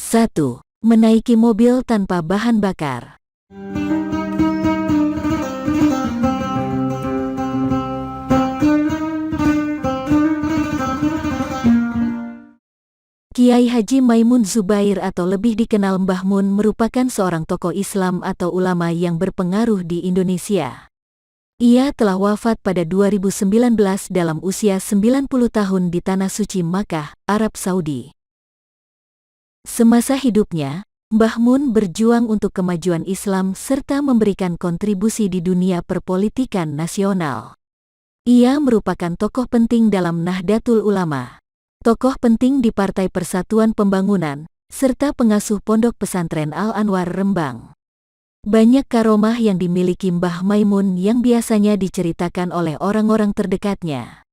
1. Menaiki mobil tanpa bahan bakar. Kiai Haji Maimun Zubair atau lebih dikenal Mbah Mun merupakan seorang tokoh Islam atau ulama yang berpengaruh di Indonesia. Ia telah wafat pada 2019 dalam usia 90 tahun di Tanah Suci Makkah, Arab Saudi. Semasa hidupnya, Mbah Mun berjuang untuk kemajuan Islam serta memberikan kontribusi di dunia perpolitikan nasional. Ia merupakan tokoh penting dalam Nahdlatul Ulama, tokoh penting di Partai Persatuan Pembangunan, serta pengasuh Pondok Pesantren Al-Anwar Rembang. Banyak karomah yang dimiliki Mbah Maimun yang biasanya diceritakan oleh orang-orang terdekatnya.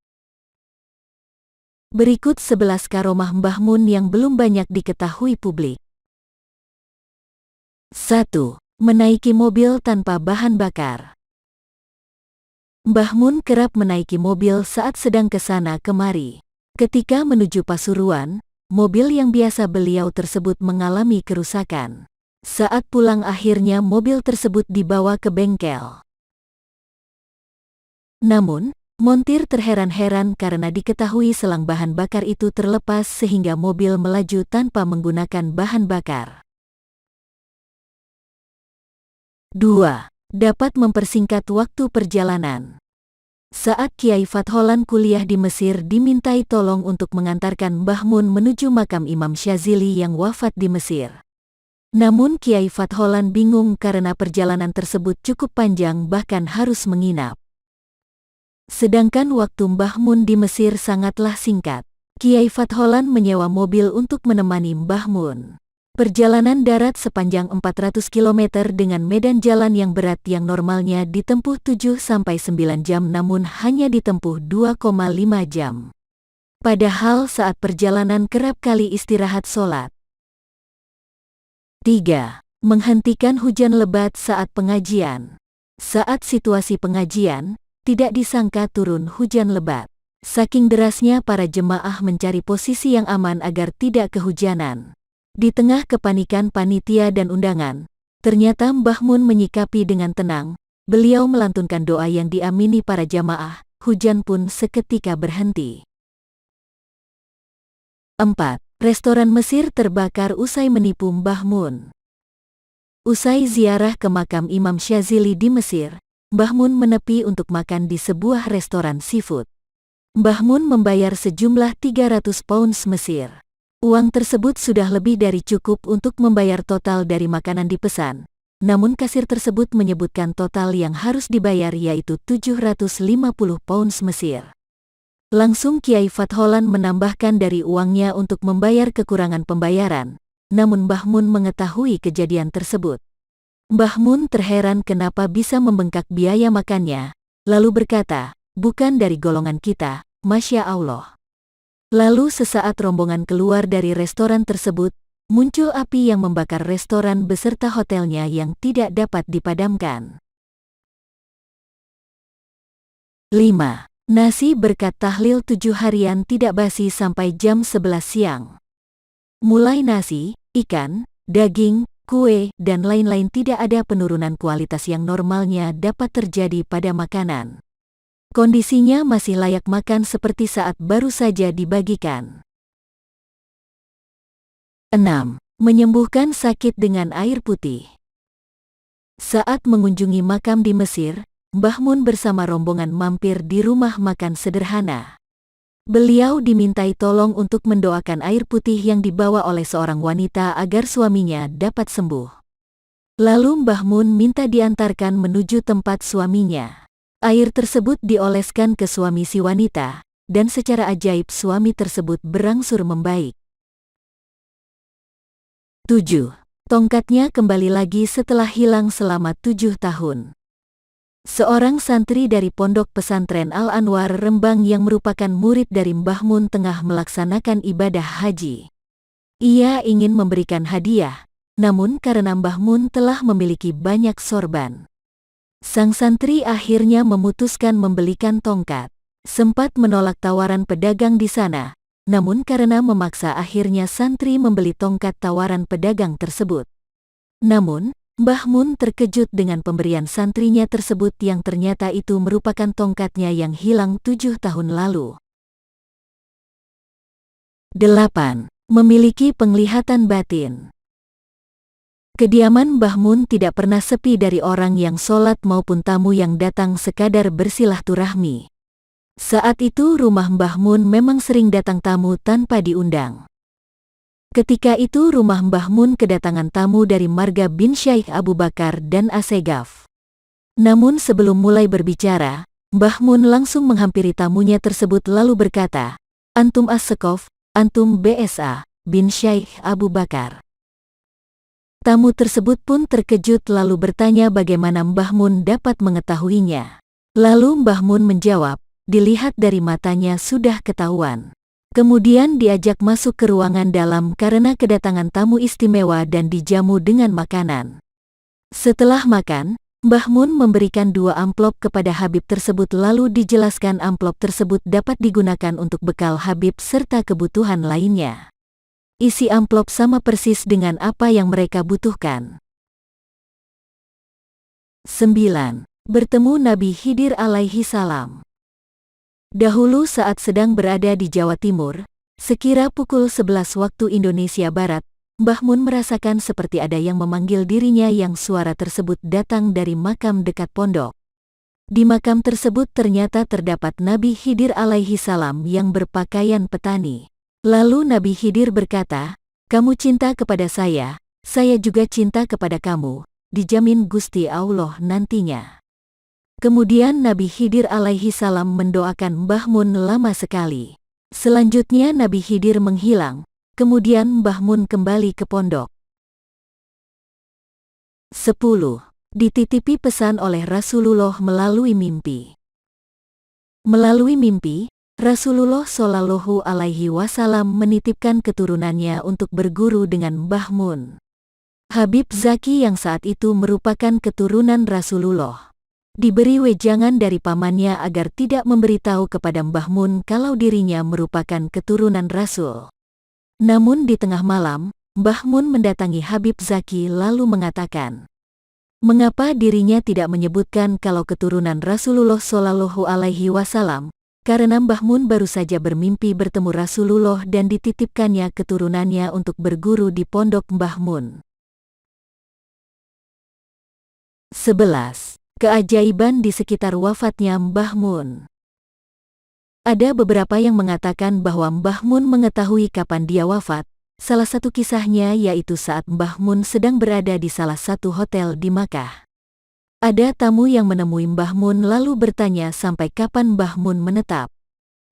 Berikut 11 karomah Mbah Mun yang belum banyak diketahui publik. 1. Menaiki mobil tanpa bahan bakar. Mbah Mun kerap menaiki mobil saat sedang kesana kemari. Ketika menuju Pasuruan, mobil yang biasa beliau tersebut mengalami kerusakan. Saat pulang akhirnya mobil tersebut dibawa ke bengkel. Namun, montir terheran-heran karena diketahui selang bahan bakar itu terlepas sehingga mobil melaju tanpa menggunakan bahan bakar. 2. Dapat mempersingkat waktu perjalanan. Saat Kiai Fatholan kuliah di Mesir dimintai tolong untuk mengantarkan Mbah Mun menuju makam Imam Syazili yang wafat di Mesir. Namun Kiai Fatholan bingung karena perjalanan tersebut cukup panjang bahkan harus menginap. Sedangkan waktu Mbah Mun di Mesir sangatlah singkat. Kiai Fatholan menyewa mobil untuk menemani Mbah Mun. Perjalanan darat sepanjang 400 km dengan medan jalan yang berat yang normalnya ditempuh 7-9 jam namun hanya ditempuh 2,5 jam. Padahal saat perjalanan kerap kali istirahat sholat. 3. Menghentikan hujan lebat saat pengajian. Saat situasi pengajian, tidak disangka turun hujan lebat. Saking derasnya para jemaah mencari posisi yang aman agar tidak kehujanan. Di tengah kepanikan panitia dan undangan, ternyata Mbah Mun menyikapi dengan tenang. Beliau melantunkan doa yang diamini para jamaah, hujan pun seketika berhenti. 4. Restoran Mesir terbakar usai menipu Mbah Mun. Usai ziarah ke makam Imam Syazili di Mesir, Mbah Mun menepi untuk makan di sebuah restoran seafood. Mbah Mun membayar sejumlah 300 pounds Mesir. Uang tersebut sudah lebih dari cukup untuk membayar total dari makanan dipesan. Namun kasir tersebut menyebutkan total yang harus dibayar yaitu 750 pounds Mesir. Langsung Kiai Fatholan menambahkan dari uangnya untuk membayar kekurangan pembayaran. Namun Mbah Mun mengetahui kejadian tersebut. Mbah Mun terheran kenapa bisa membengkak biaya makannya, lalu berkata, "Bukan dari golongan kita, Masya Allah." Lalu sesaat rombongan keluar dari restoran tersebut, muncul api yang membakar restoran beserta hotelnya yang tidak dapat dipadamkan. 5. Nasi berkat tahlil 7 harian tidak basi sampai jam 11 siang. Mulai nasi, ikan, daging, kue, dan lain-lain tidak ada penurunan kualitas yang normalnya dapat terjadi pada makanan. Kondisinya masih layak makan seperti saat baru saja dibagikan. 6. Menyembuhkan sakit dengan air putih. Saat mengunjungi makam di Mesir, Mbah Mun bersama rombongan mampir di rumah makan sederhana. Beliau dimintai tolong untuk mendoakan air putih yang dibawa oleh seorang wanita agar suaminya dapat sembuh. Lalu Mbah Mun minta diantarkan menuju tempat suaminya. Air tersebut dioleskan ke suami si wanita, dan secara ajaib suami tersebut berangsur membaik. 7. Tongkatnya kembali lagi setelah hilang selama 7 tahun. Seorang santri dari Pondok Pesantren Al-Anwar Rembang yang merupakan murid dari Mbah Mun tengah melaksanakan ibadah haji. Ia ingin memberikan hadiah, namun karena Mbah Mun telah memiliki banyak sorban, sang santri akhirnya memutuskan membelikan tongkat. Sempat menolak tawaran pedagang di sana, namun karena memaksa akhirnya santri membeli tongkat tawaran pedagang tersebut. Namun, Mbah Mun terkejut dengan pemberian santrinya tersebut yang ternyata itu merupakan tongkatnya yang hilang 7 tahun lalu. 8. Memiliki penglihatan batin. Kediaman Mbah Mun tidak pernah sepi dari orang yang sholat maupun tamu yang datang sekadar bersilaturahmi. Saat itu rumah Mbah Mun memang sering datang tamu tanpa diundang. Ketika itu rumah Mbah Mun kedatangan tamu dari marga bin Syekh Abu Bakar dan Assegaf. Namun sebelum mulai berbicara, Mbah Mun langsung menghampiri tamunya tersebut lalu berkata, "Antum As-Sekaf, antum BSA, bin Syekh Abu Bakar." Tamu tersebut pun terkejut lalu bertanya bagaimana Mbah Mun dapat mengetahuinya. Lalu Mbah Mun menjawab, dilihat dari matanya sudah ketahuan. Kemudian diajak masuk ke ruangan dalam karena kedatangan tamu istimewa dan dijamu dengan makanan. Setelah makan, Mbah Mun memberikan 2 amplop kepada Habib tersebut lalu dijelaskan amplop tersebut dapat digunakan untuk bekal Habib serta kebutuhan lainnya. Isi amplop sama persis dengan apa yang mereka butuhkan. 9. Bertemu Nabi Khidir alaihi salam. Dahulu saat sedang berada di Jawa Timur, sekira pukul 11 waktu Indonesia Barat, Mbah Mun merasakan seperti ada yang memanggil dirinya yang suara tersebut datang dari makam dekat pondok. Di makam tersebut ternyata terdapat Nabi Khidir alaihi salam yang berpakaian petani. Lalu Nabi Khidir berkata, "Kamu cinta kepada saya juga cinta kepada kamu, dijamin Gusti Allah nantinya." Kemudian Nabi Khidir alaihi salam mendoakan Mbah Mun lama sekali. Selanjutnya Nabi Khidir menghilang, kemudian Mbah Mun kembali ke pondok. 10. Dititipi pesan oleh Rasulullah melalui mimpi. Melalui mimpi, Rasulullah Shallallahu Alaihi Wasallam menitipkan keturunannya untuk berguru dengan Mbah Mun. Habib Zaki yang saat itu merupakan keturunan Rasulullah diberi wejangan dari pamannya agar tidak memberitahu kepada Mbah Mun kalau dirinya merupakan keturunan Rasul. Namun di tengah malam, Mbah Mun mendatangi Habib Zaki lalu mengatakan, mengapa dirinya tidak menyebutkan kalau keturunan Rasulullah Shallallahu Alaihi Wasallam? Karena Mbah Mun baru saja bermimpi bertemu Rasulullah dan dititipkannya keturunannya untuk berguru di pondok Mbah Mun. 11. Keajaiban di sekitar wafatnya Mbah Mun. Ada beberapa yang mengatakan bahwa Mbah Mun mengetahui kapan dia wafat. Salah satu kisahnya yaitu saat Mbah Mun sedang berada di salah satu hotel di Makkah. Ada tamu yang menemui Mbah Mun lalu bertanya sampai kapan Mbah Mun menetap.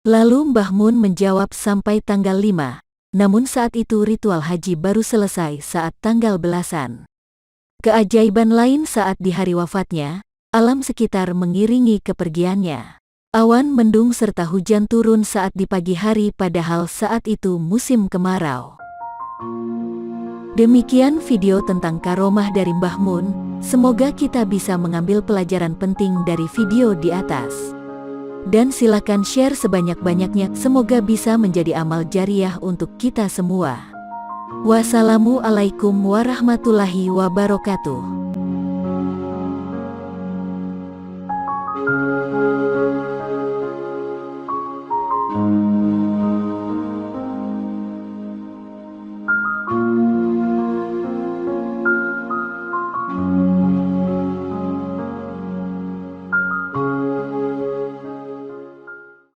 Lalu Mbah Mun menjawab sampai tanggal 5, namun saat itu ritual haji baru selesai saat tanggal belasan. Keajaiban lain saat di hari wafatnya, alam sekitar mengiringi kepergiannya. Awan mendung serta hujan turun saat di pagi hari padahal saat itu musim kemarau. Demikian video tentang karomah dari Mbah Mun. Semoga kita bisa mengambil pelajaran penting dari video di atas. Dan silakan share sebanyak-banyaknya, semoga bisa menjadi amal jariah untuk kita semua. Wassalamualaikum warahmatullahi wabarakatuh.